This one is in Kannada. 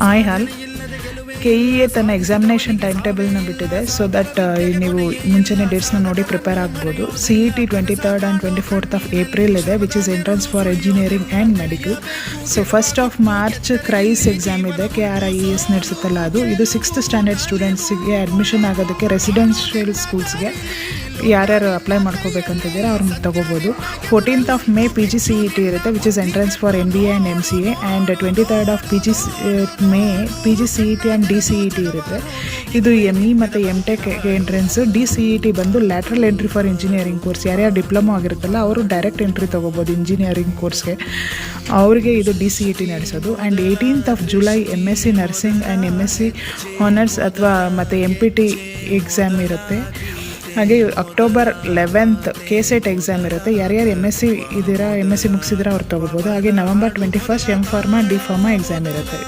ಆಯ್ ಹಾಲ್ KEA ತನ್ನ ಎಕ್ಸಾಮಿನೇಷನ್ ಟೈಮ್ ಟೇಬಲ್ನ ಬಿಟ್ಟಿದೆ. ಸೊ ದಟ್ ನೀವು ಮುಂಚೆನೇ ಡೇಟ್ಸ್ನ ನೋಡಿ ಪ್ರಿಪೇರ್ ಆಗ್ಬೋದು. CET 23rd and 24th of April ಇದೆ, which is entrance for engineering and medical. So 1st of March KRIES exam ಇದೆ, KRIES ನಡೆಸುತ್ತಲ್ಲ ಅದು. ಇದು 6th ಸ್ಟ್ಯಾಂಡರ್ಡ್ ಸ್ಟೂಡೆಂಟ್ಸಿಗೆ ಅಡ್ಮಿಷನ್ ಆಗೋದಕ್ಕೆ ರೆಸಿಡೆನ್ಷಿಯಲ್ ಸ್ಕೂಲ್ಸ್ಗೆ ಯಾರ್ಯಾರು ಅಪ್ಲೈ ಮಾಡ್ಕೋಬೇಕಂತಿದ್ದೀರಾ ಅವ್ರು ತೊಗೋಬೋದು. 14th ಆಫ್ ಮೇ PGCET ಇರುತ್ತೆ, which is entrance for MBA and MCA. And 23rd of May PGCET and DCET ಇರುತ್ತೆ. ಇದು ME ಮತ್ತು MTech ಎಂಟ್ರೆನ್ಸ್. DCET ಬಂದು lateral entry for engineering course. ಯಾರ್ಯಾರು ಡಿಪ್ಲೊಮಾ ಆಗಿರುತ್ತಲ್ಲ ಅವರು ಡೈರೆಕ್ಟ್ ಎಂಟ್ರಿ ತೊಗೋಬೋದು ಇಂಜಿನಿಯರಿಂಗ್ ಕೋರ್ಸ್ಗೆ, ಅವ್ರಿಗೆ ಇದು DCET ನಡೆಸೋದು. And 18th of July MSc nursing and MSc honours ಅಥವಾ ಮತ್ತು MPT ಎಕ್ಸಾಮ್ ಇರುತ್ತೆ. ಹಾಗೆ ಅಕ್ಟೋಬರ್ 11th KCET ಎಕ್ಸಾಮ್ ಇರುತ್ತೆ. ಯಾರ್ಯಾರು MSc ಮುಗಿಸಿದ್ದೀರಾ ಅವ್ರು ತೊಗೋಬೋದು. ಹಾಗೆ November 21st M Pharma D Pharma exam ಇರುತ್ತೆ.